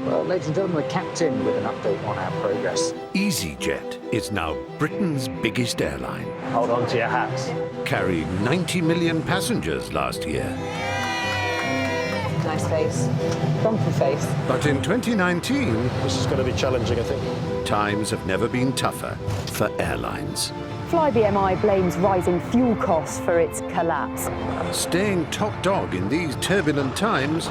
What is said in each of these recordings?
Well, ladies and gentlemen, the captain with an update on our progress. EasyJet is now Britain's biggest airline, Hold on to your hats. carried 90 million passengers last year. Nice face. Bumpy face. But in 2019, This is going to be challenging, I think. times have never been tougher for airlines. FlyBMI blames rising fuel costs for its collapse. Staying top dog in these turbulent times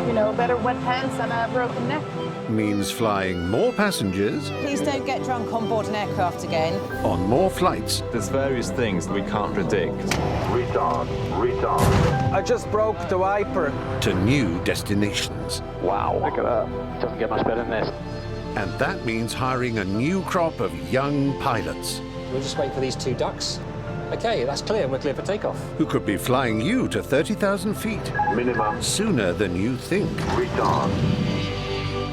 You know, better wet pants than a broken neck. means flying more passengers Please don't get drunk on board an aircraft again. on more flights There's various things that we can't predict. Retard. I just broke the wiper. to new destinations. Wow. Look at that. Doesn't get much better than this. And that means hiring a new crop of young pilots We'll just wait for these two ducks. Okay, that's clear. We're clear for takeoff. who could be flying you to 30,000 feet Minimum. sooner than you think Retard.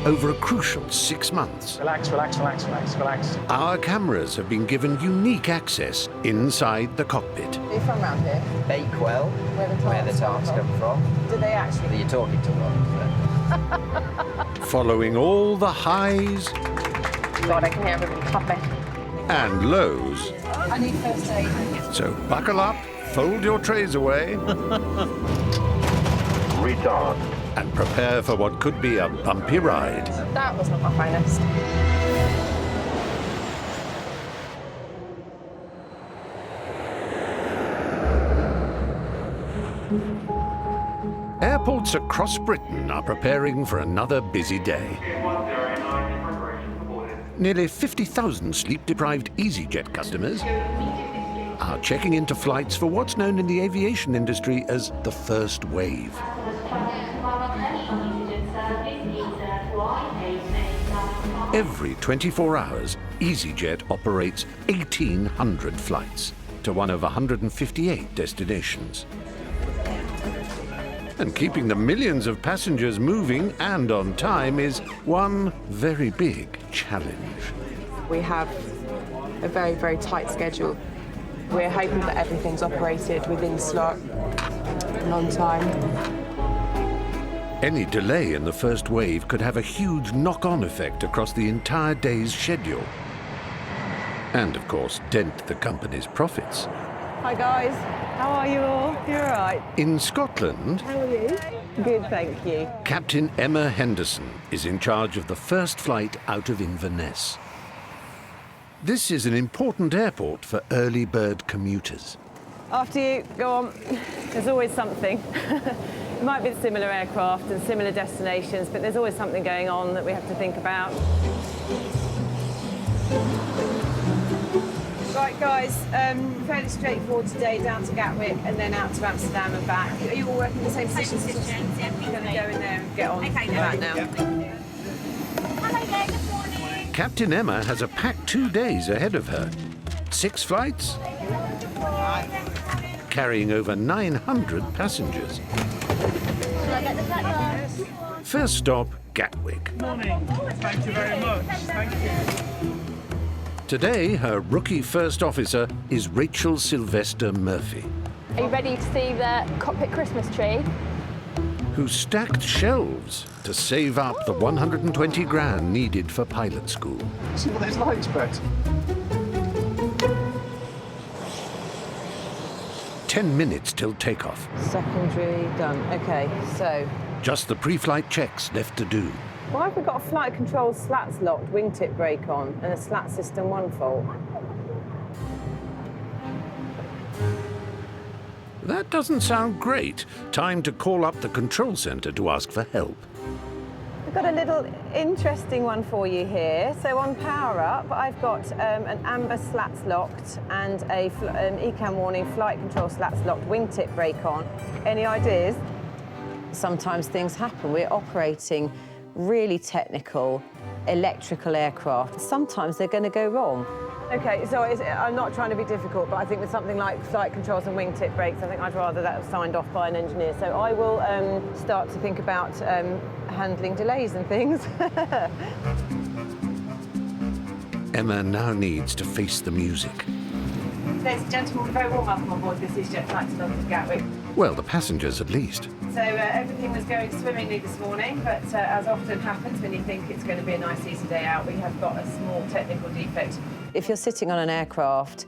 over a crucial 6 months. Relax, relax, relax, relax, relax. Our cameras have been given unique access inside the cockpit. Are you from around here? Bakewell, Where the tarts come from. Do they actually? You're talking to one. Following all the highs God, I can hear everybody clapping. and lows. I need first aid. So buckle up, fold your trays away, Retard. and prepare for what could be a bumpy ride. That was not my finest. Airports across Britain are preparing for another busy day. Nearly 50,000 sleep-deprived EasyJet customers are checking into flights for what's known in the aviation industry as the first wave. Every 24 hours, EasyJet operates 1,800 flights to one of 158 destinations. And keeping the millions of passengers moving and on time is one very big challenge. We have a very, very tight schedule. We're hoping that everything's operated within slot and on time. Any delay in the first wave could have a huge knock-on effect across the entire day's schedule. And, of course, dent the company's profits. Hi guys, how are you all? You're all right. In Scotland, How are you? Good, thank you. Captain Emma Henderson is in charge of the first flight out of Inverness. This is an important airport for early bird commuters. After you, go on. There's always something. It might be similar aircraft and similar destinations, but there's always something going on that we have to think about. Right guys, fairly straightforward today, down to Gatwick and then out to Amsterdam and back. Are you all working the same positions? You're going to go in there and get on right now. Hello there, good morning. Captain Emma has a packed 2 days ahead of her. 6 flights, carrying over 900 passengers. Shall I get the platform? First stop, Gatwick. Morning. Thank you very much. Thank you. Today, her rookie first officer is Rachel Sylvester Murphy, Are you ready to see the cockpit Christmas tree? who stacked shelves to save up the 120 grand needed for pilot school. See what those lights, Brett. 10 minutes till takeoff. Secondary done. Okay, so Just the pre-flight checks left to do. Why have we got a flight control slats locked wingtip brake on and a slat system 1 fault? That doesn't sound great. Time to call up the control center to ask for help. I've got a little interesting one for you here. So on power up, I've got an amber slats locked and a ECAM warning flight control slats locked wingtip brake on. Any ideas? sometimes things happen. We're operating really technical electrical aircraft. Sometimes they're going to go wrong. OK, so I'm not trying to be difficult, but I think with something like flight controls and wingtip brakes, I think I'd rather that was signed off by an engineer. So I will start to think about handling delays and things. Emma now needs to face the music. Ladies and gentlemen, we're very warm welcome on board this EasyJet flight to London Gatwick. Well, the passengers at least. So everything was going swimmingly this morning, but as often happens when you think it's going to be a nice easy day out, we have got a small technical defect. If you're sitting on an aircraft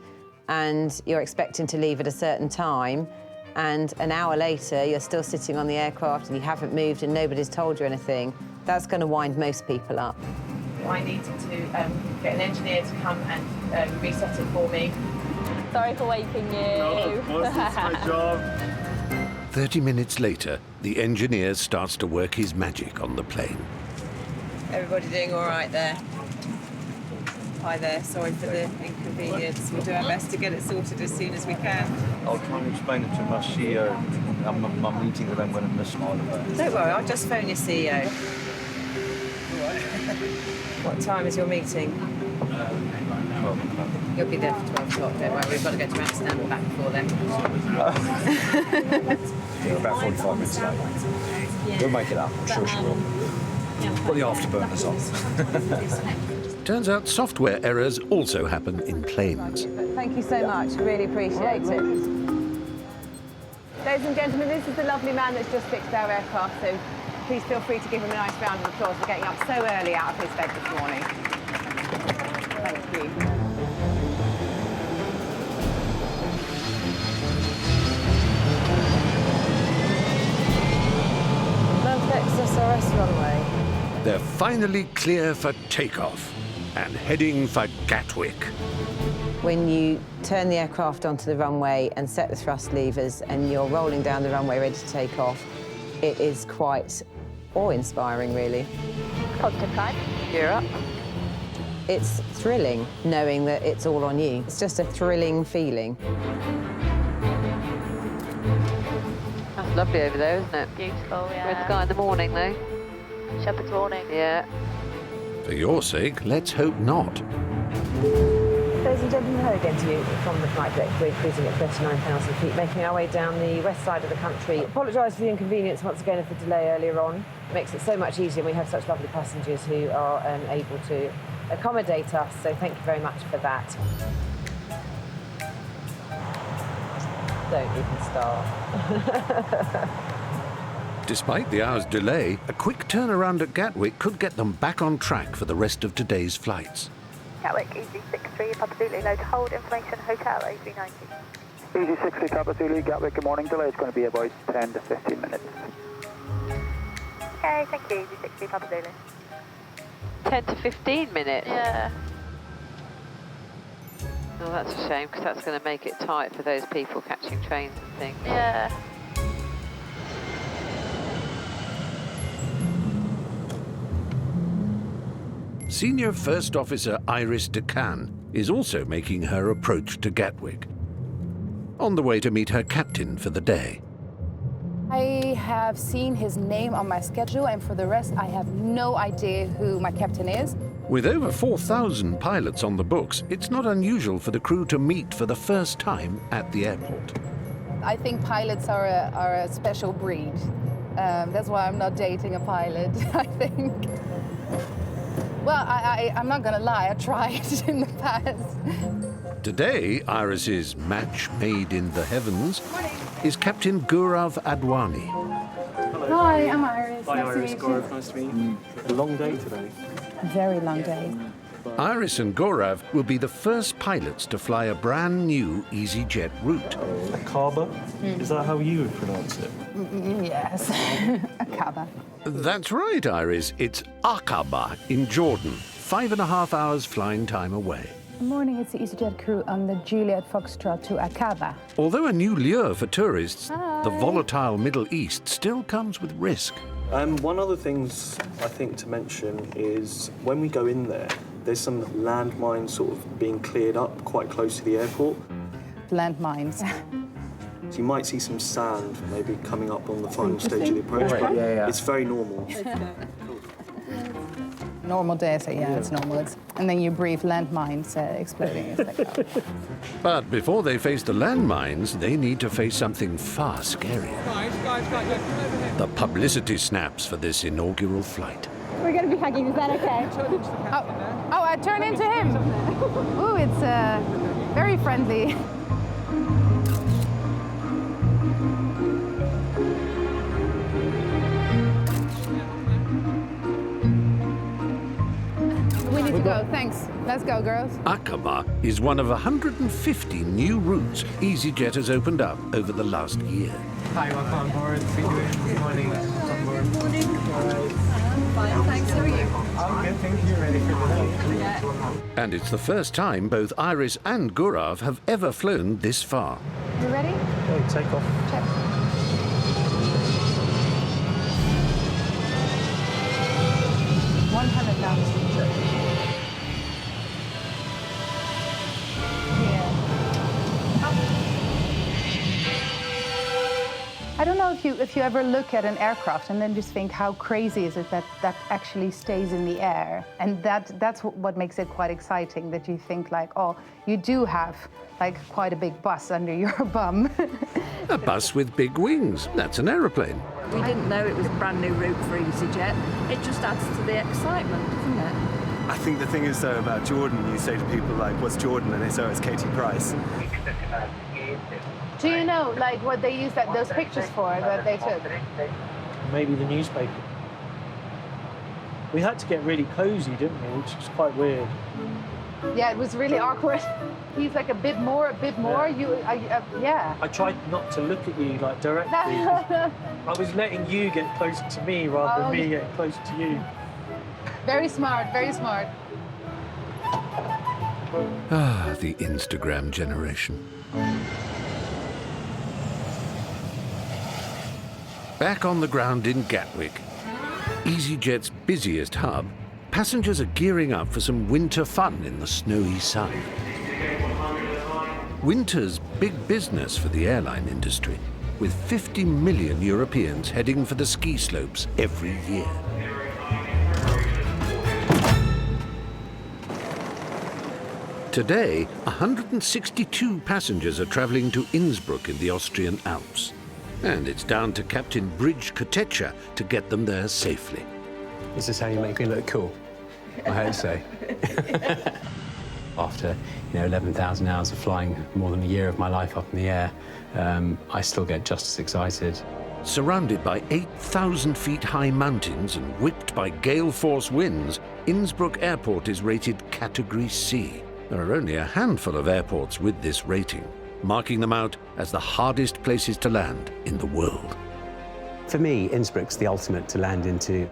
and you're expecting to leave at a certain time, and an hour later you're still sitting on the aircraft and you haven't moved and nobody's told you anything, that's going to wind most people up. I needed to get an engineer to come and reset it for me. Sorry for waking you. No, of course, it's my job. 30 minutes later, the engineer starts to work his magic on the plane. Everybody doing all right there? Hi there, sorry for the inconvenience. We'll do our best to get it sorted as soon as we can. I'll try and explain it to my CEO. I'm meeting with them when I'm this small about. Don't worry, I'll just phone your CEO. What time is your meeting? 12 o'clock. You'll be there for 12 o'clock, don't worry. We've got to go to Amsterdam and back before then. We're about 45 minutes late. We'll make it up, I'm sure she will. Put the afterburners on. Turns out software errors also happen in planes. Thank you so much, really appreciate it. Ladies and gentlemen, this is the lovely man that's just fixed our aircraft, so please feel free to give him a nice round of applause for getting up so early out of his bed this morning. Thank you. SRS runway. They're finally clear for takeoff and heading for Gatwick. When you turn the aircraft onto the runway and set the thrust levers and you're rolling down the runway ready to take off, it is quite awe-inspiring, really. Positive climb. Gear up. It's thrilling knowing that it's all on you. It's just a thrilling feeling. That's lovely over there, isn't it? Beautiful, yeah. Red sky in the morning, though. Shepherd's warning. Yeah. For your sake, let's hope not. Ladies and gentlemen, hello again to you from the flight deck. We're cruising at 39,000 feet, making our way down the west side of the country. Apologise for the inconvenience once again of the delay earlier on. It makes it so much easier. We have such lovely passengers who are able to accommodate us, so thank you very much for that. Don't even start. Despite the hour's delay, a quick turnaround at Gatwick could get them back on track for the rest of today's flights. Gatwick, EasyJet, Papa Zulu, low to hold, information, hotel, A390. EasyJet, Papa Zulu, Gatwick, good morning. Delay is going to be about 10 to 15 minutes. Okay, thank you, EasyJet, Papa Zulu. 10 to 15 minutes? Yeah. Oh, that's a shame, because that's going to make it tight for those people catching trains and things. Yeah. Senior First Officer Iris DeCan is also making her approach to Gatwick, on the way to meet her captain for the day. I have seen his name on my schedule, and for the rest, I have no idea who my captain is. With over 4,000 pilots on the books, it's not unusual for the crew to meet for the first time at the airport. I think pilots are a special breed. That's why I'm not dating a pilot, I think. Well, I'm not gonna lie, I tried in the past. Today, Iris's match made in the heavens is Captain Gaurav Advani. Hi, I'm Iris. Hi, nice Iris. to meet Gaurav, nice to meet you. A long day today. A very long day. Iris and Gaurav will be the first pilots to fly a brand new EasyJet route. Aqaba? Is that how you would pronounce it? Yes, Aqaba. That's right, Iris. It's Aqaba in Jordan, 5.5 hours flying time away. Good morning, it's the EasyJet crew on the Juliet Foxtrot to Aqaba. Although a new lure for tourists, Hi. the volatile Middle East still comes with risk. One other thing I think to mention is when we go in there, there's some landmines sort of being cleared up quite close to the airport. Landmines. So you might see some sand maybe coming up on the final stage of the approach, but it's very normal. Normal day, so yeah, it's normal. And then you breathe landmines exploding. It's like, oh. But before they face the landmines, they need to face something far scarier. The publicity snaps for this inaugural flight. We're going to be hugging, is that okay? Oh, I turn into him. Ooh, it's very friendly. ready to go. Thanks. Let's go, girls. Aqaba is one of 150 new routes EasyJet has opened up over the last year. Hi, welcome on board. Good morning. On board. Good morning. Fine, thanks. How are you? I'm good, thank you. Ready for the day? Yeah. And it's the first time both Iris and Gaurav have ever flown this far. You ready? Okay, take off. Check. I don't know if you ever look at an aircraft and then just think how crazy is it that that actually stays in the air, and that's what makes it quite exciting, that you think like, oh, you do have like quite a big bus under your bum. A bus with big wings. That's an aeroplane. We didn't know it was a brand new route for EasyJet. It just adds to the excitement, doesn't it? I think the thing is though about Jordan, you say to people like, what's Jordan? And they say, oh, it's Katie Price. Do you know like what they used those pictures for that they took? Maybe the newspaper. We had to get really cozy, didn't we? Which was quite weird. Yeah, it was really awkward. He's like a bit more. Yeah. Yeah. I tried not to look at you like directly. I was letting you get closer to me rather than me getting closer to you. Very smart, very smart. Ah, the Instagram generation. Back on the ground in Gatwick, EasyJet's busiest hub, passengers are gearing up for some winter fun in the snowy sun. Winter's big business for the airline industry, with 50 million Europeans heading for the ski slopes every year. Today, 162 passengers are travelling to Innsbruck in the Austrian Alps. And it's down to Captain Bridge Kotecha to get them there safely. This is how you make me look cool, I hope so. After 11,000 hours of flying, more than a year of my life up in the air, I still get just as excited. Surrounded by 8,000 feet high mountains and whipped by gale force winds, Innsbruck Airport is rated Category C. There are only a handful of airports with this rating, marking them out as the hardest places to land in the world. For me, Innsbruck's the ultimate to land into.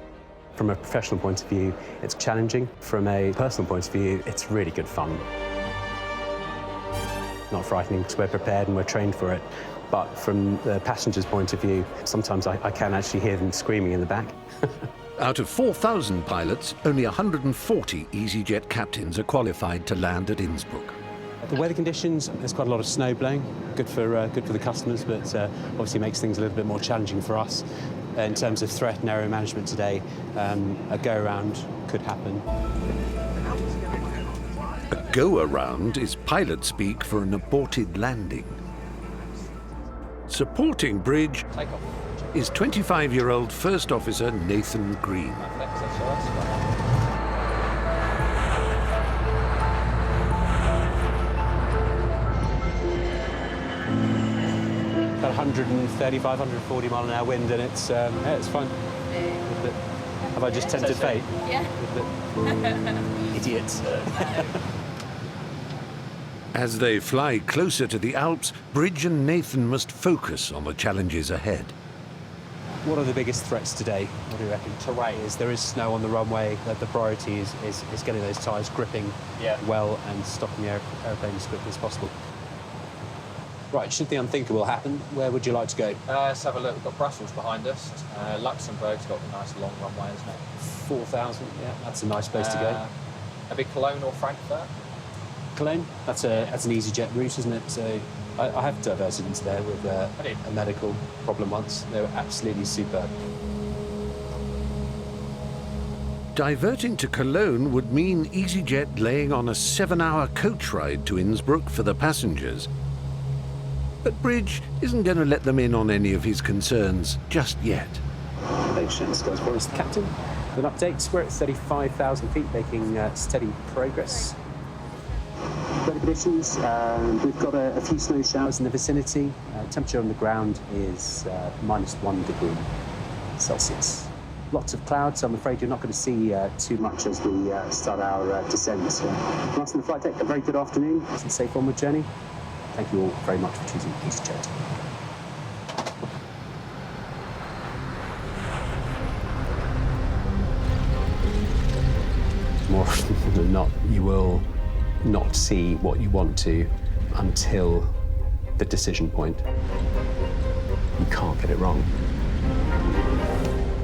From a professional point of view, it's challenging. From a personal point of view, it's really good fun. Not frightening because we're prepared and we're trained for it. But from the passenger's point of view, sometimes I can actually hear them screaming in the back. Out of 4,000 pilots, only 140 EasyJet captains are qualified to land at Innsbruck. The weather conditions, there's quite a lot of snow blowing, good for the customers, but obviously makes things a little bit more challenging for us. In terms of threat and aero management today, a go-around could happen. A go-around is pilot speak for an aborted landing. Supporting Bridge is 25-year-old First Officer Nathan Green. About 135, 140 mile an hour wind, and it's fun. Have I just tempted fate? Yeah. Idiots. As they fly closer to the Alps, Bridge and Nathan must focus on the challenges ahead. What are the biggest threats today? What do you reckon? Terrain. There is snow on the runway. The priority is getting those tyres gripping well and stopping the aeroplane as quickly as possible. Right, should the unthinkable happen, where would you like to go? Let's have a look. We've got Brussels behind us. Luxembourg's got a nice long runway, isn't it? 4,000, yeah, that's a nice place to go. Maybe Cologne or Frankfurt? Cologne? That's an EasyJet route, isn't it? So I have diverted into there with a medical problem once. They were absolutely superb. Diverting to Cologne would mean EasyJet laying on a 7-hour coach ride to Innsbruck for the passengers. But Bridge isn't going to let them in on any of his concerns just yet. This goes for us, the captain. With an update, we're at 35,000 feet, making steady progress. Weather conditions, we've got a few snow showers in the vicinity. Temperature on the ground is -1 degree Celsius. lots of clouds, so I'm afraid you're not going to see too much as we start our descent. From us in the flight deck, a very good afternoon and safe onward journey. Thank you all very much for choosing EasyJet. More often than not, you will not see what you want to until the decision point. You can't get it wrong.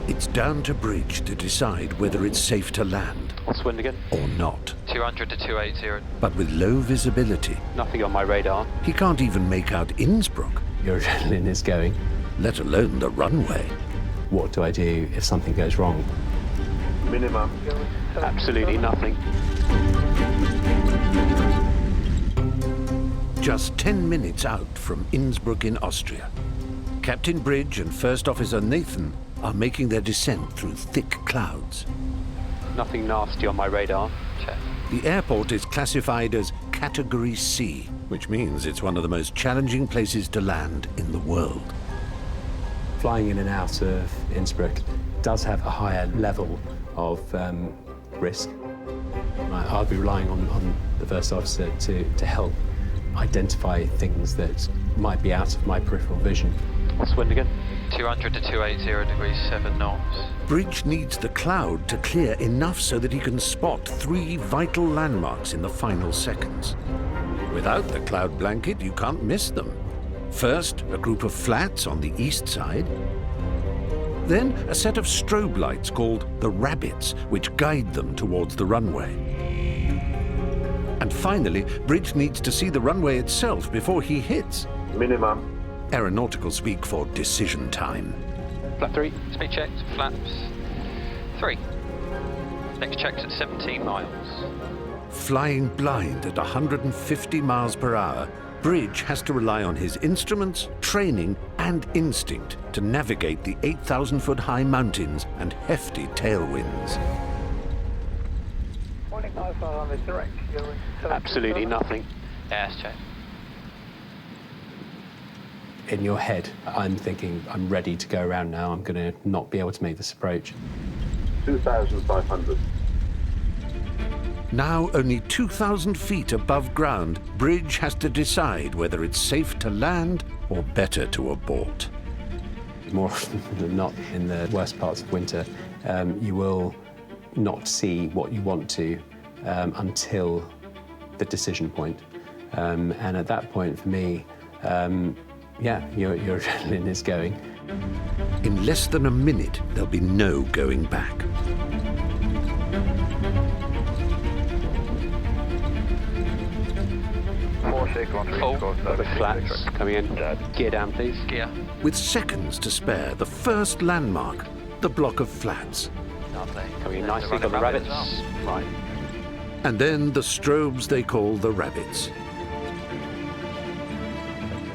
It's down to Bridge to decide whether it's safe to land. What's wind again? Or not. 200 to 280. But with low visibility, nothing on my radar. He can't even make out Innsbruck. Your adrenaline is going. Let alone the runway. What do I do if something goes wrong? Minimum. Absolutely nothing. Just 10 minutes out from Innsbruck in Austria, Captain Bridge and First Officer Nathan are making their descent through thick clouds. Nothing nasty on my radar. Check. The airport is classified as Category C, which means it's one of the most challenging places to land in the world. Flying in and out of Innsbruck does have a higher level of risk. I'll be relying on the First Officer to help identify things that might be out of my peripheral vision. What's wind again? 200 to 280 degrees 7 knots. Bridge needs the cloud to clear enough so that he can spot 3 vital landmarks in the final seconds. Without the cloud blanket, you can't miss them. First, a group of flats on the east side. Then, a set of strobe lights called the rabbits, which guide them towards the runway. And finally, Bridge needs to see the runway itself before he hits. Minimum. Aeronautical speak for decision time. Flat 3, speed checked, flaps 3. Next check's at 17 miles. Flying blind at 150 miles per hour, Bridge has to rely on his instruments, training, and instinct to navigate the 8,000-foot high mountains and hefty tailwinds. Absolutely nothing. Yes, check. In your head, I'm thinking, I'm ready to go around now. I'm going to not be able to make this approach. 2,500. Now only 2,000 feet above ground, Bridge has to decide whether it's safe to land or better to abort. More often than not, in the worst parts of winter, you will not see what you want to until the decision point. And at that point, for me, yeah, your adrenaline is going. In less than a minute, there'll be no going back. The flats coming in. Gear down, please. Gear. With seconds to spare, the first landmark, the block of flats. Lovely. Coming in nicely, got the rabbits. Right. And then the strobes they call the rabbits.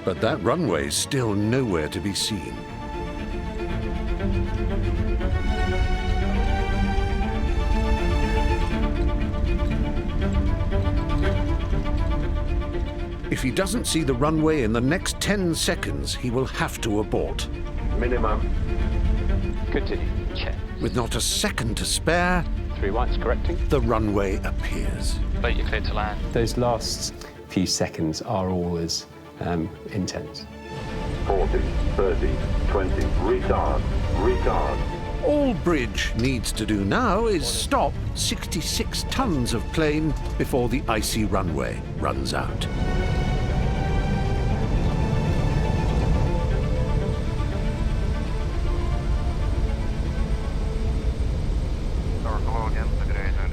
But that runway's still nowhere to be seen. If he doesn't see the runway in the next 10 seconds, he will have to abort. Minimum. Continue. Check. With not a second to spare, 3 whites correcting. The runway appears. But you're clear to land. Those last few seconds are always intense. 40, 30, 20, retard, retard. All Bridge needs to do now is stop 66 tons of plane before the icy runway runs out.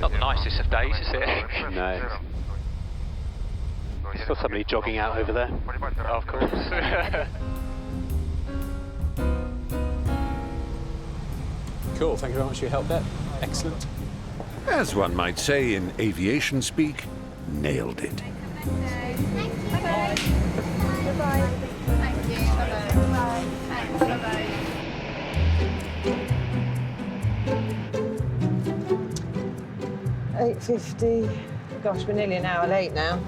Not the nicest of days, is it? No. Still somebody jogging out over there. Of course. Cool, thank you very much for your help there. Excellent. As one might say in aviation speak, nailed it. Bye-bye. Goodbye. Thank you. Bye-bye. Thanks. Bye-bye. 8:50. Gosh, we're nearly an hour late now.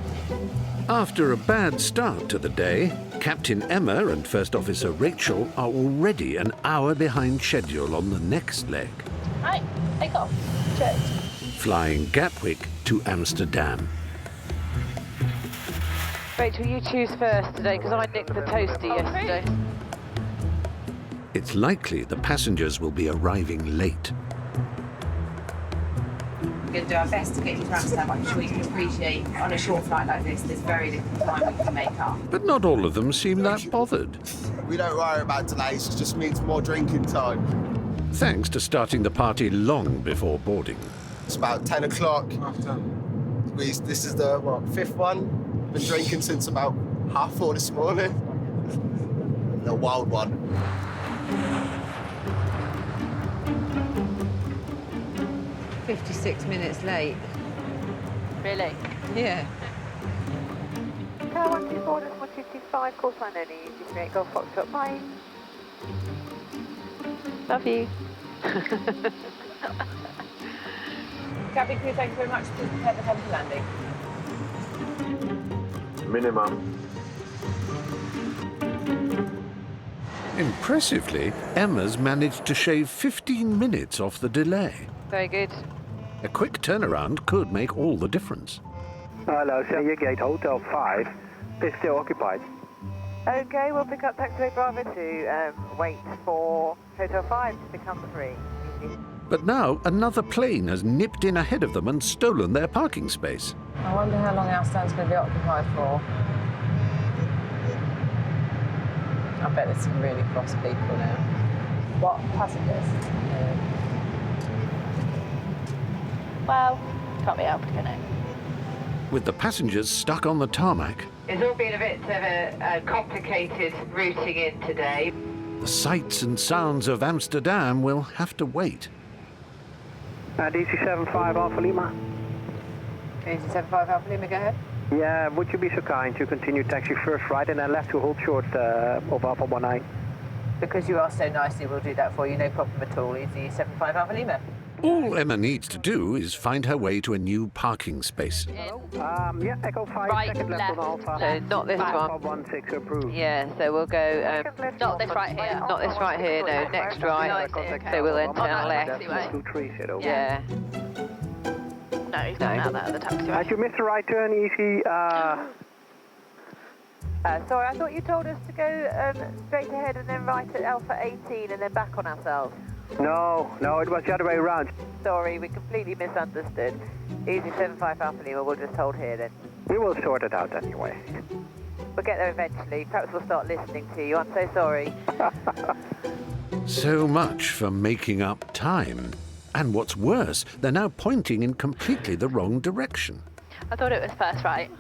After a bad start to the day, Captain Emma and First Officer Rachel are already an hour behind schedule on the next leg. Right, take off. Checked. Flying Gatwick to Amsterdam. Rachel, you choose first today because I nicked the toasty yesterday. It's likely the passengers will be arriving late. We're going to do our best to get you to Amsterdam. I'm sure you can appreciate on a short flight like this, there's very little time we can make up. But not all of them seem that bothered. We don't worry about delays, it just means more drinking time. Thanks to starting the party long before boarding. It's about 10 o'clock. This is the, fifth one? Been drinking since about 4:30 this morning. The wild one. $56 minutes late. Really? Yeah. Tower 124, 1225, course line only, EasyJet Golf Foxtrot, bye. Love you. Cabin crew, thank you very much. Please prepare the head for landing. Minimum. Impressively, Emma's managed to shave 15 minutes off the delay. Very good. A quick turnaround could make all the difference. Hello, Senior Gate Hotel 5 is still occupied. Okay, we'll pick up taxiway Bravo to wait for Hotel 5 to become free. But now another plane has nipped in ahead of them and stolen their parking space. I wonder how long Amsterdam's going to be occupied for. I bet there's some really cross people now. What, passengers? Well, can't be helped, can it? With the passengers stuck on the tarmac, It's all been a bit of a complicated routing in today. the sights and sounds of Amsterdam will have to wait. DC75 Alpha Lima. DC75 Alpha Lima, go ahead. Yeah, would you be so kind to continue taxi first right and then left to hold short of Alpha 19? Because you asked so nicely, we'll do that for you, no problem at all. Easy 75 Alpha Lima. All Emma needs to do is find her way to a new parking space. Yeah, Echo 5, Right, second left on Alpha. So not this Alpha one. 16 approved. Yeah, so we'll go, Not this right here. not this right here, no, next right. So we'll then turn left. Yeah. No, he's going out there at the taxiway. Had you missed the right turn, Easy? Sorry, I thought you told us to go straight ahead and then right at Alpha 18 and then back on ourselves. No, it was the other way around. Sorry, we completely misunderstood. Easy 75 Alpha Lima, we'll just hold here then. We will sort it out anyway. We'll get there eventually. Perhaps we'll start listening to you. I'm so sorry. So much for making up time. And what's worse, they're now pointing in completely the wrong direction. I thought it was first right.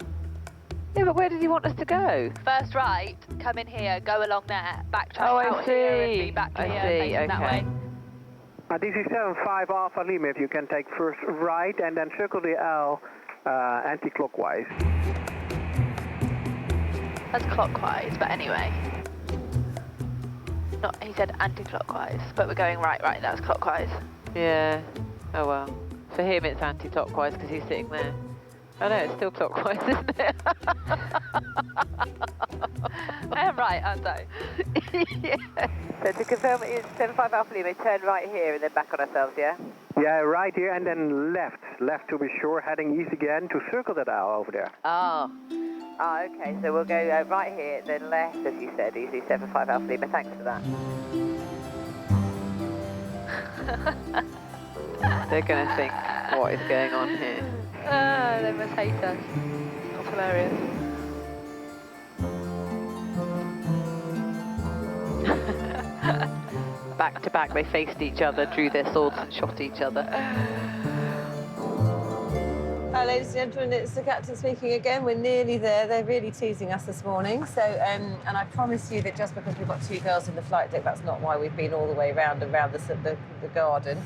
Yeah, but where did you want us to go? First right, come in here, go along there, backtrack Oh, I out here and see. be back I here, see, facing that way. DC75 Alpha Lima, if you can take first right and then circle the L anti-clockwise. That's clockwise, but anyway. Not, he said anti-clockwise, but we're going right, that's clockwise. Yeah. Oh well. For him it's anti-clockwise because he's sitting there. Oh no, it's still clockwise, isn't it? I am right, aren't I? Yeah. So to confirm, it's 75 Alpha Lima, turn right here and then back on ourselves, yeah? Yeah, right here and then left. Left to be sure, heading east again to circle that L over there. Oh. Ah, okay, so we'll go right here, then left, as you said, Easy 75 Alpha Lima. Thanks for that. They're going to think, what is going on here? They must hate us. That's hilarious. Back to back, they faced each other, drew their swords and shot each other. Hi, ladies and gentlemen, it's the captain speaking again. We're nearly there. They're really teasing us this morning. So, and I promise you that just because we've got two girls in the flight deck, that's not why we've been all the way around and round the garden.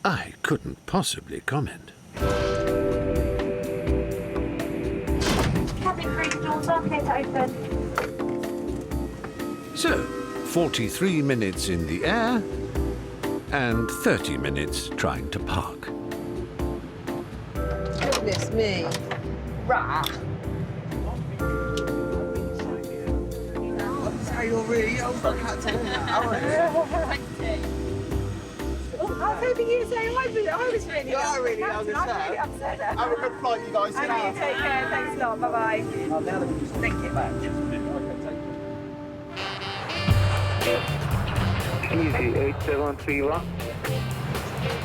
I couldn't possibly comment. Cabin crew doors are clear to open. So, 43 minutes in the air and 30 minutes trying to park. Goodness me. Rah. You're really over, Captain. I was hoping you'd say I was really You are really upset. I'm really upset. Have a good flight, you guys. And you take care. Thanks a lot. Bye-bye. Thank you. Easy 8731.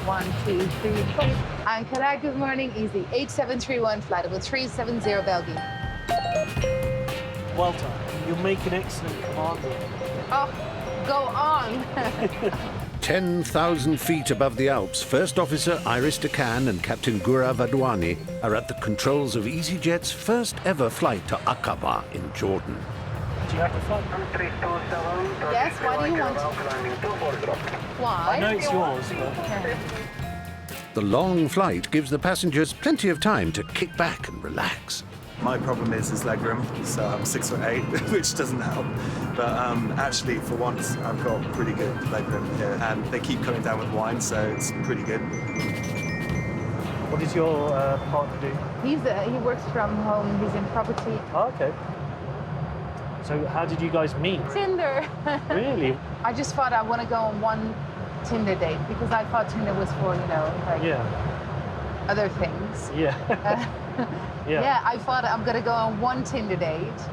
1, 2, 3, 4. Ankara, good morning. Easy 8731, flight level 370 Belgium. Well done. You'll make an excellent commander. Oh, go on. 10,000 feet above the Alps, First Officer Iris de Can and Captain Gura Vadwani are at the controls of EasyJet's first ever flight to Aqaba in Jordan. Do you have to fly? Yes, why do you want to? Why? I know it's yours, but... The long flight gives the passengers plenty of time to kick back and relax. My problem is legroom, so I'm 6'8", which doesn't help. But actually, for once, I've got pretty good legroom here, and they keep coming down with wine, so it's pretty good. What does your partner do? He works from home. He's in property. Oh, okay. So how did you guys meet? Tinder. Really? I just thought I want to go on one Tinder date because I thought Tinder was for, other things. Yeah. Yeah, I thought I'm going to go on one Tinder date,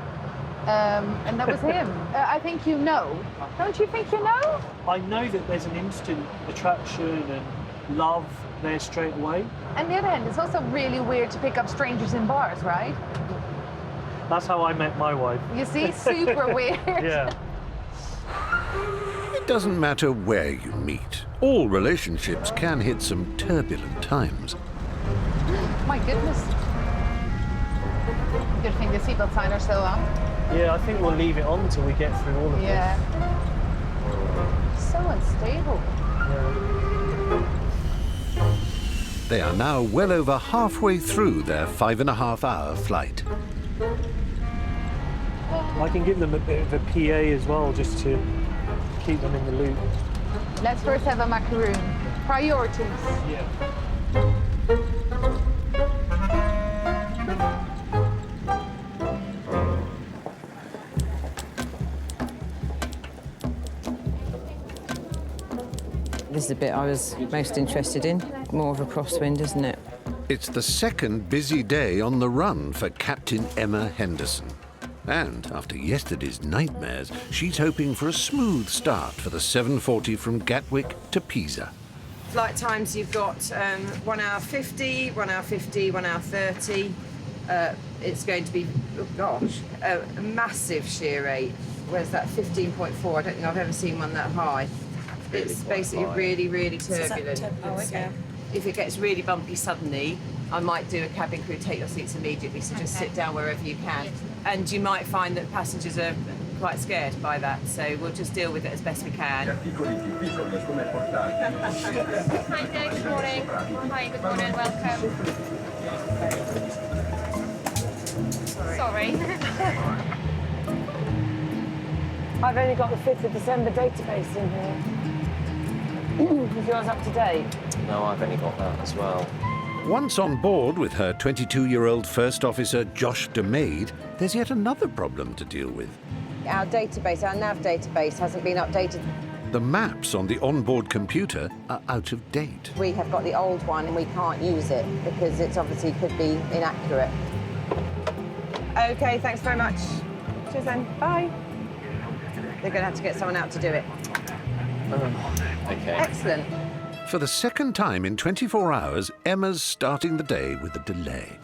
and that was him. I think you know. Don't you think you know? I know that there's an instant attraction and love there straight away. On the other hand, it's also really weird to pick up strangers in bars, right? That's how I met my wife. You see? Super weird. Yeah. It doesn't matter where you meet. All relationships can hit some turbulent times. My goodness. Good thing the seatbelt signs are still on. Yeah, I think we'll leave it on until we get through all of this. Yeah. So unstable. Yeah. They are now well over halfway through their 5.5-hour flight. I can give them a bit of a PA as well, just to keep them in the loop. Let's first have a macaroon. Priorities. Yeah. This is the bit I was most interested in. More of a crosswind, isn't it? It's the second busy day on the run for Captain Emma Henderson. And after yesterday's nightmares, she's hoping for a smooth start for the 740 from Gatwick to Pisa. Flight times, you've got 1 hour 50, 1 hour 50, 1 hour 30. It's going to be, oh gosh, a massive shear rate. Where's that? 15.4. I don't think I've ever seen one that high. It's basically really, really turbulent. Oh, okay. If it gets really bumpy suddenly, I might do a cabin crew take your seats immediately, so just sit down wherever you can. And you might find that passengers are quite scared by that, so we'll just deal with it as best we can. Hi, good morning. Hi, good morning, welcome. Sorry. I've only got the 5th of December database in here. Is yours up to date? No, I've only got that as well. Once on board with her 22-year-old First Officer Josh DeMaid, there's yet another problem to deal with. Our database, our nav database, hasn't been updated. The maps on the onboard computer are out of date. We have got the old one and we can't use it because it's obviously could be inaccurate. Okay, thanks very much. Cheers then. Bye. They're going to have to get someone out to do it. Okay. Excellent. For the second time in 24 hours, Emma's starting the day with a delay.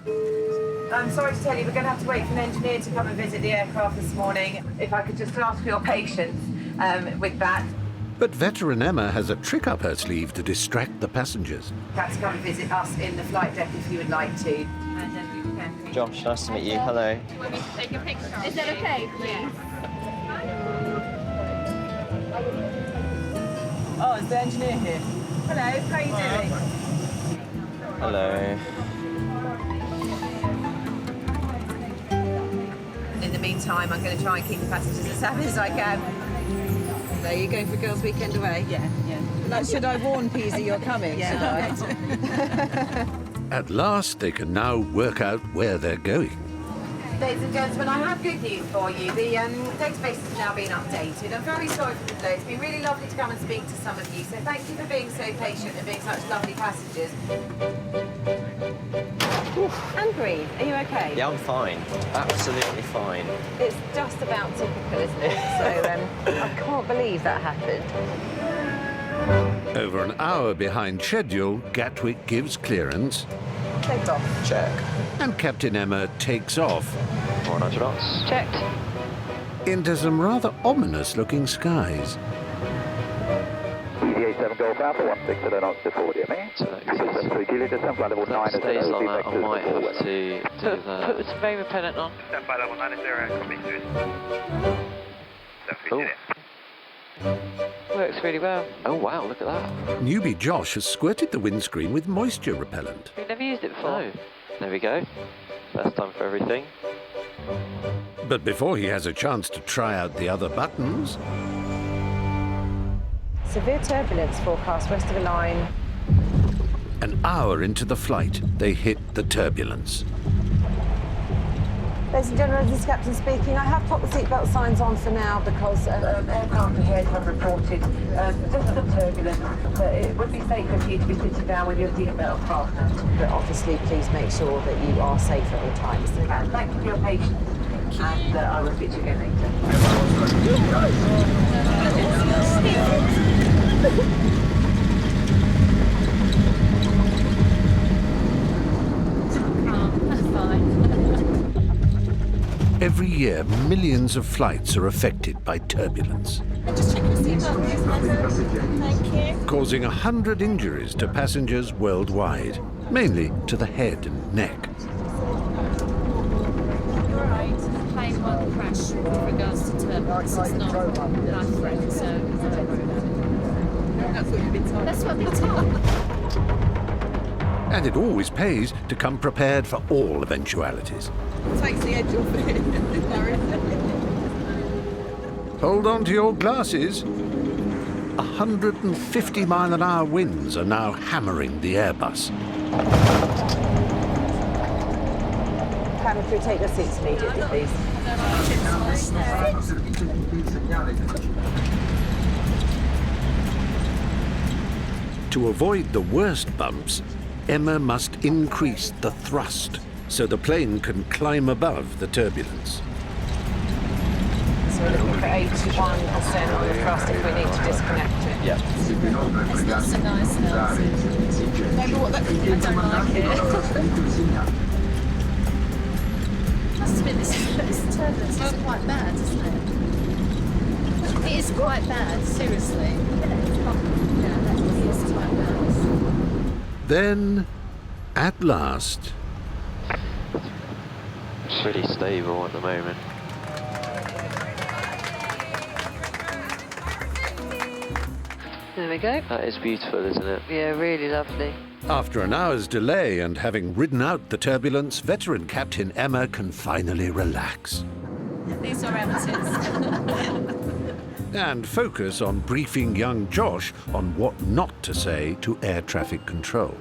I'm sorry to tell you, we're going to have to wait for an engineer to come and visit the aircraft this morning. If I could just ask for your patience with that. But veteran Emma has a trick up her sleeve to distract the passengers. Perhaps come and visit us in the flight deck if you would like to. And then we can... Josh, nice to meet you. Hello. Do you want me to take a picture? Is that okay, please? Oh, is the engineer here? Hello, how are you doing? Hello. In the meantime, I'm going to try and keep the passengers as happy as I can. So you're going for Girls' Weekend away? Yeah. Like, should I warn Peasy you're coming? Yeah. Should I? At last, they can now work out where they're going. Ladies and gentlemen, I have good news for you. The database has now been updated. I'm very sorry for the delay. It's been really lovely to come and speak to some of you, so thank you for being so patient and being such lovely passengers. And breathe. Are you okay? Yeah, I'm fine. Absolutely fine. It's just about typical, isn't it? So I can't believe that happened. Over an hour behind schedule, Gatwick gives clearance. Take off. Check. And Captain Emma takes off. 100 knots. Checked. Into some rather ominous-looking skies. EasyJet Golf Alpha 16 knots to 40, mate. So Juliet, descend flight level 9 If it stays like that, I might have to do that. Put the rain repellent on. Stand by level 9 Oh. Works really well. Oh wow, look at that. Newbie Josh has squirted the windscreen with moisture repellent. We've never used it before. No. There we go. First time for everything. But before he has a chance to try out the other buttons... Severe turbulence forecast west of the line. An hour into the flight, they hit the turbulence. Ladies and gentlemen, this is Captain speaking. I have popped the seatbelt signs on for now because aircraft ahead have reported just the turbulence. It would be safer for you to be sitting down with your seatbelt fastened. But obviously, please make sure that you are safe at all times. And thank you for your patience. And I will speak to you again later. Every year, millions of flights are affected by turbulence, causing 100 injuries to passengers worldwide, mainly to the head and neck. You're right. Plane won't crash with regards to turbulence. It's not life-threatening, so that's what you've been told. That's what we've been told. And it always pays to come prepared for all eventualities. Takes the edge off it. Hold on to your glasses. 150-mile-an-hour winds are now hammering the Airbus. Cabin crew, take your seats immediately, please. To avoid the worst bumps, Emma must increase the thrust so the plane can climb above the turbulence. So we're looking for 81% on the thrust if we need to disconnect it. Yeah. It's not so nice now. Maybe what that I don't like it. Must admit, this turbulence is quite bad, isn't it? It is quite bad, seriously. Yeah, it is quite bad. Then, at last... Pretty stable at the moment. There we go. That is beautiful, isn't it? Yeah, really lovely. After an hour's delay and having ridden out the turbulence, veteran Captain Emma can finally relax. These are amateurs. And focus on briefing young Josh on what not to say to air traffic control.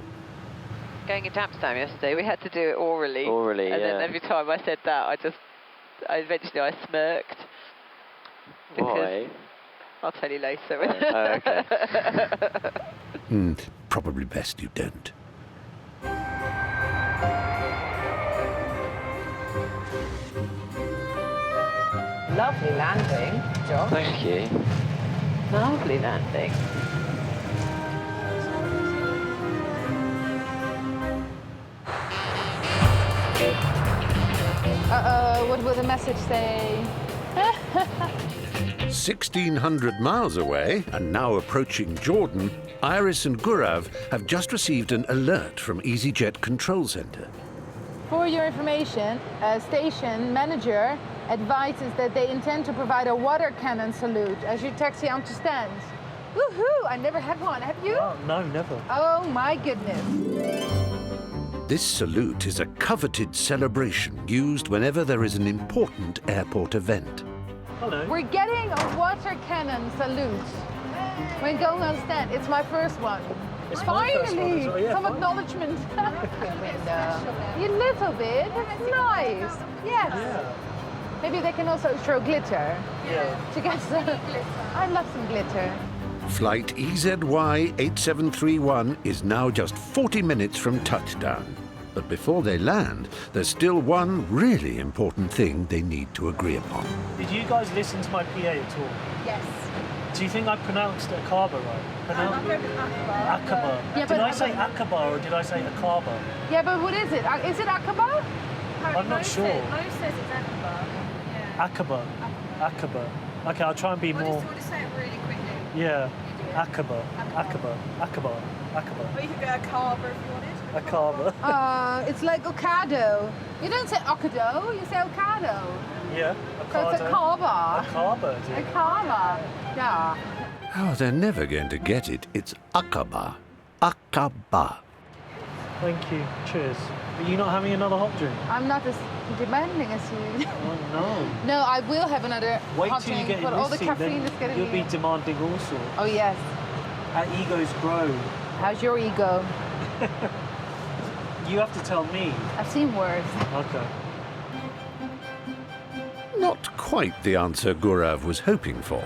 Going into Amsterdam yesterday, we had to do it orally. Orally, and yeah. then every time I said that, I eventually smirked. Why? I'll tell you later. Oh, okay. Probably best you don't. Lovely landing, Josh. Thank you. Lovely landing. What will the message say? 1,600 miles away, and now approaching Jordan, Iris and Gurav have just received an alert from EasyJet Control Center. For your information, station manager advises that they intend to provide a water cannon salute as you taxi onto stands. Woohoo! I never had one. Have you? Oh, no, never. Oh my goodness. This salute is a coveted celebration used whenever there is an important airport event. Hello. We're getting a water cannon salute when going on stand. It's my first one. It's my first one Finally, as well, yeah, some fine. acknowledgement. You little bit. That's nice. Yes. Yeah. Maybe they can also throw glitter. Yeah. To get some. I love some glitter. Flight EZY 8731 is now just 40 minutes from touchdown. But before they land, there's still one really important thing they need to agree upon. Did you guys listen to my PA at all? Yes. Do you think I pronounced Aqaba right? Aqaba. Yeah, Did but I say Aqaba or did I say Aqaba? Yeah, but what is it? Is it Aqaba? I'm not sure. Mo says it's Aqaba. Aqaba. Aqaba. Okay, I'll try and be more. We'll just say it really quickly. Yeah. Aqaba. Aqaba. Aqaba. Aqaba. Or you could go Aqaba if you wanted. Aqaba. It's like Ocado. You don't say Ocado, you say Ocado. Yeah. So it's Aqaba. Aqaba, dear. Aqaba. Yeah. Oh, they're never going to get it. It's Aqaba. Aqaba. Thank you. Cheers. Are you not having another hot drink? I'm not as demanding as you. Oh, no. No, I will have another Wait hot till you drink, get in but all the this seat, caffeine then is getting you'll me. be demanding all sorts. Oh, yes. Our egos grow. How's your ego? You have to tell me. I've seen worse. Okay. Not quite the answer Gurav was hoping for.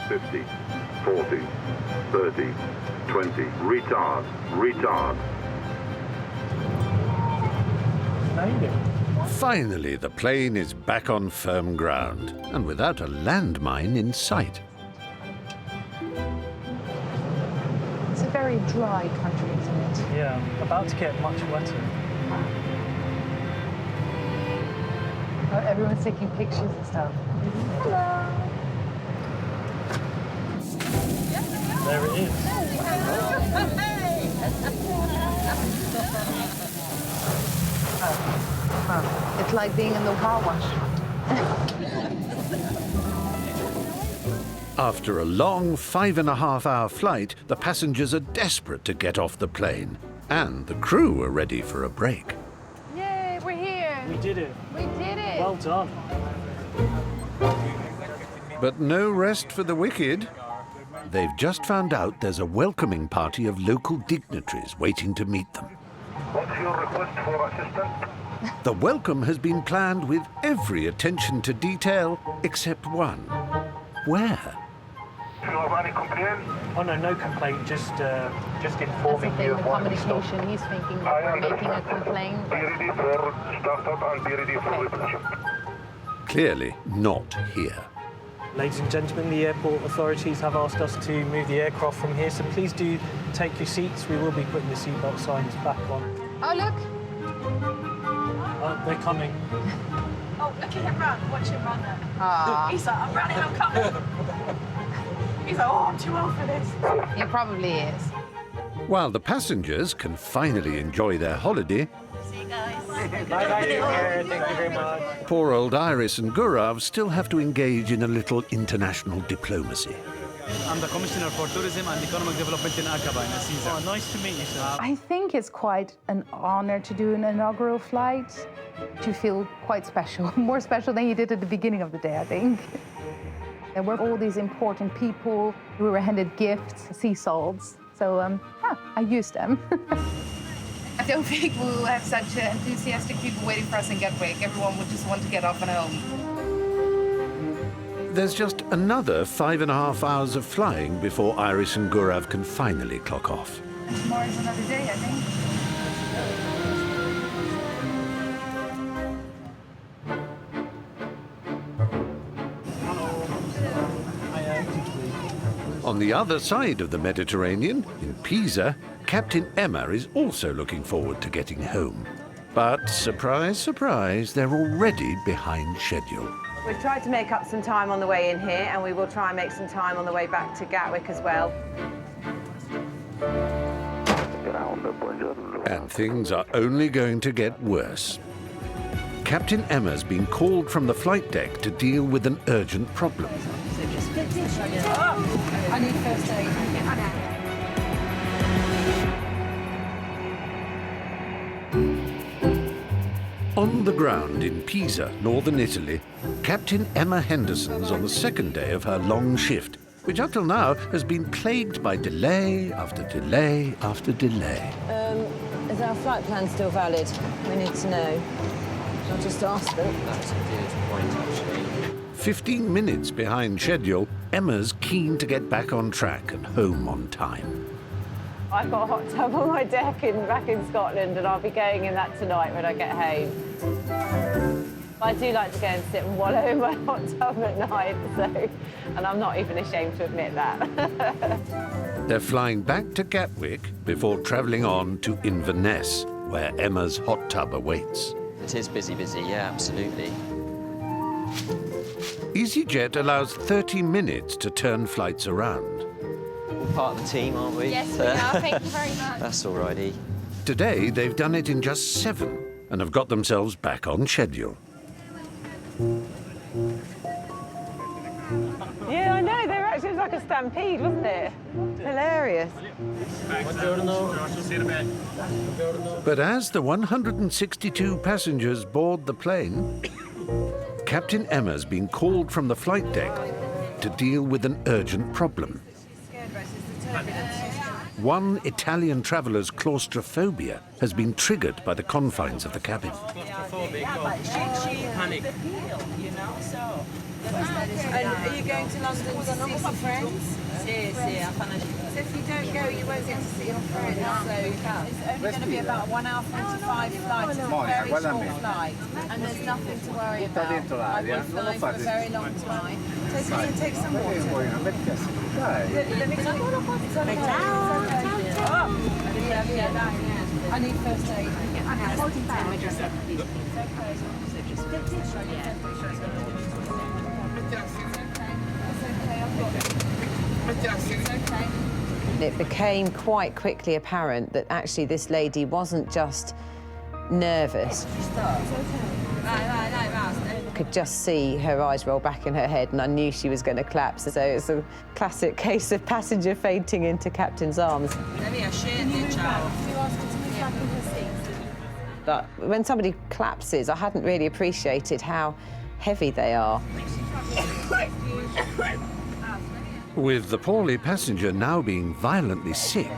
Fifty, 40, 30, 20. Retard. Retard. Finally, the plane is back on firm ground and without a landmine in sight. It's a very dry country, isn't it? Yeah, about to get much wetter. Oh, everyone's taking pictures and stuff. Hello. There it is. It's like being in the car wash. After a long 5.5-hour flight, the passengers are desperate to get off the plane. And the crew are ready for a break. Yay, we're here. We did it. We did it. Well done. But no rest for the wicked. They've just found out there's a welcoming party of local dignitaries waiting to meet them. What's your request for assistance? The welcome has been planned with every attention to detail except one. Where? Do you have any complaint? Oh no, no complaint. Just That's the informing thing, you the of what we stopped. communication. He's thinking that we're making a complaint. Be ready for startup and be ready for reception. Clearly not here. Ladies and gentlemen, the airport authorities have asked us to move the aircraft from here, so please do take your seats. We will be putting the seatbelt signs back on. Oh, look. Oh, they're coming. Oh, look at him run. Watch him run there. Ah. He's like, I'm running, I'm coming. He's like, oh, I'm too old for this. He probably is. While the passengers can finally enjoy their holiday, See you guys. Bye, thank you very much. poor old Iris and Gurav still have to engage in a little international diplomacy. I'm the Commissioner for Tourism and Economic Development in Aqaba in Assisa. Oh, nice to meet you, sir. I think it's quite an honor to do an inaugural flight, to feel quite special, more special than you did at the beginning of the day, I think. There were all these important people. We were handed gifts, sea salts. So, yeah, I used them. I don't think we will have such enthusiastic people waiting for us in Gatwick. Everyone would just want to get off and home. There's just another 5.5 hours of flying before Iris and Gurav can finally clock off. And tomorrow's another day, I think. On the other side of the Mediterranean, in Pisa, Captain Emma is also looking forward to getting home. But surprise, surprise, they're already behind schedule. We've tried to make up some time on the way in here, and we will try and make some time on the way back to Gatwick as well. And things are only going to get worse. Captain Emma's been called from the flight deck to deal with an urgent problem. I need first aid. On the ground in Pisa, northern Italy, Captain Emma Henderson's on the second day of her long shift, which up till now has been plagued by delay after delay after delay. Is our flight plan still valid? We need to know. I'll just ask them. That's a good point, actually. 15 minutes behind schedule, Emma's keen to get back on track and home on time. I've got a hot tub on my deck back in Scotland, and I'll be going in that tonight when I get home. I do like to go and sit and wallow in my hot tub at night, and I'm not even ashamed to admit that. They're flying back to Gatwick before travelling on to Inverness, where Emma's hot tub awaits. It is busy, yeah, absolutely. EasyJet allows 30 minutes to turn flights around. All part of the team, aren't we? Yes, we are. Thank you very much. That's all righty. Today, they've done it in just 7 and have got themselves back on schedule. Yeah, I know. It was like a stampede, wasn't it? Hilarious. But as the 162 passengers board the plane, Captain Emma's been called from the flight deck to deal with an urgent problem. One Italian traveller's claustrophobia has been triggered by the confines of the cabin. Panic. And are you going to London to see some friends? So if you don't go, you won't get to see your friends. So it's only going to be about 1 hour 45 flight. It's a very short flight, and there's nothing to worry about. I've been flying for a very long time. So can you take some water? Let me take one. It's okay. I need first aid. I'm holding back. It became quite quickly apparent that actually this lady wasn't just nervous. I could just see her eyes roll back in her head, and I knew she was going to collapse. So it's a classic case of passenger fainting into captain's arms. But when somebody collapses, I hadn't really appreciated how heavy they are. With the poorly passenger now being violently sick,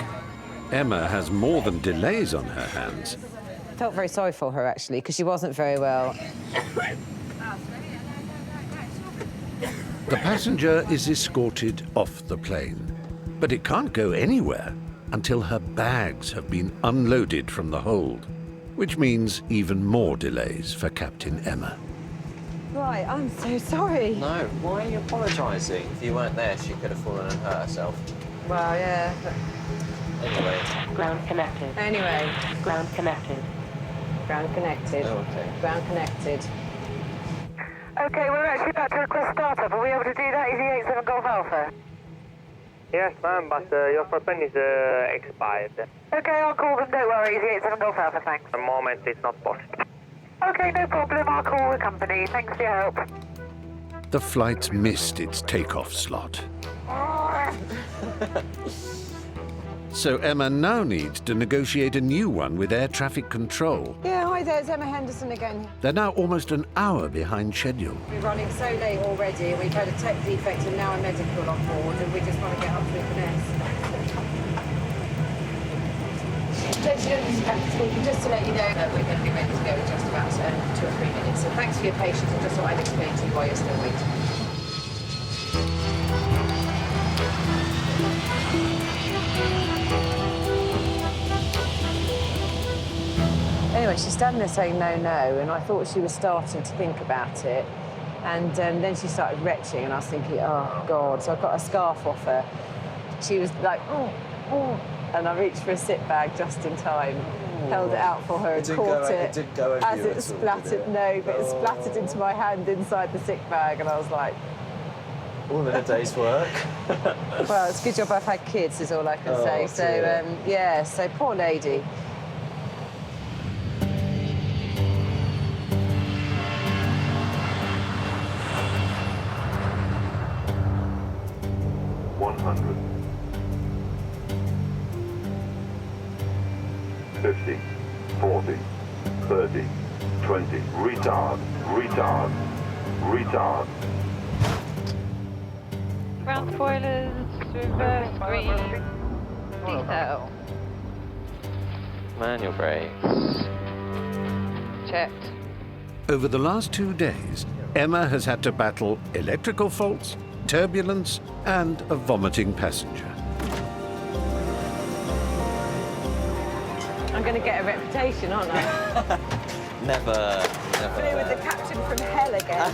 Emma has more than delays on her hands. I felt very sorry for her, actually, because she wasn't very well. The passenger is escorted off the plane, but it can't go anywhere until her bags have been unloaded from the hold, which means even more delays for Captain Emma. Right, I'm so sorry. No, why are you apologising? If you weren't there, she could have fallen and hurt herself. Well, yeah. Anyway. Ground connected. Anyway. Ground connected. Ground connected. Oh, okay. Ground connected. Okay, we're actually about to request startup. Are we able to do that? EasyJet Golf Alpha. Yes, ma'am, but your pen is expired. Okay, I'll call them. Don't worry, EasyJet Golf Alpha, thanks. At the moment, it's not possible. Okay, no problem. I'll call the company. Thanks for your help. The flight missed its takeoff slot. So Emma now needs to negotiate a new one with air traffic control. Yeah, hi there, it's Emma Henderson again. They're now almost an hour behind schedule. We're running so late already, and we've had a tech defect and now a medical on board, and we just want to get up to Inverness. Just to let you know that we're going to be ready to go in just about 2 or 3 minutes. So thanks for your patience, and just thought I'd explain to you why you're still waiting. Anyway, she's standing there saying no, no, and I thought she was starting to think about it. And then she started retching, and I was thinking, oh, God. So I got a scarf off her. She was like, oh, oh. And I reached for a sit bag just in time, held it out for her and caught it. It didn't go over as you it at all, splattered, did it? no, but it splattered into my hand inside the sick bag, and I was like... All in a day's work. Well, it's a good job I've had kids, is all I can say. So, yeah, so poor lady. $100. 50, 40, 30, 20. Retard, retard, retard. Ground spoilers, reverse green, detail. Manual brakes. Checked. Over the last 2 days, Emma has had to battle electrical faults, turbulence, and a vomiting passenger. I'm going to get a reputation, aren't I? Never. Through with the captain from hell again.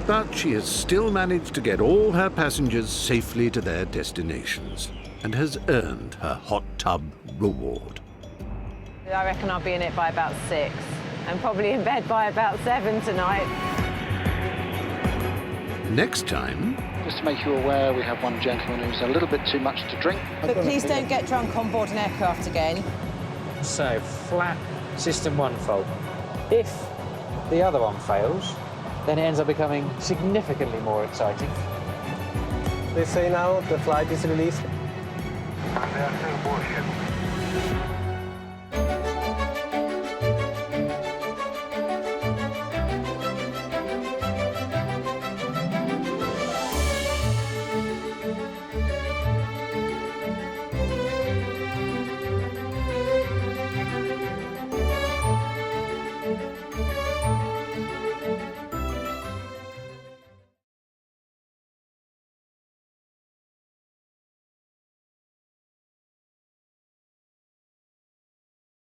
But she has still managed to get all her passengers safely to their destinations and has earned her hot tub reward. I reckon I'll be in it by about 6 and probably in bed by about 7 tonight. Next time... Just to make you aware, we have one gentleman who's a little bit too much to drink. But please don't get drunk on board an aircraft again. So, flat system 1 fault. If the other one fails, then it ends up becoming significantly more exciting. They say now the flight is released. And they are still bullshit.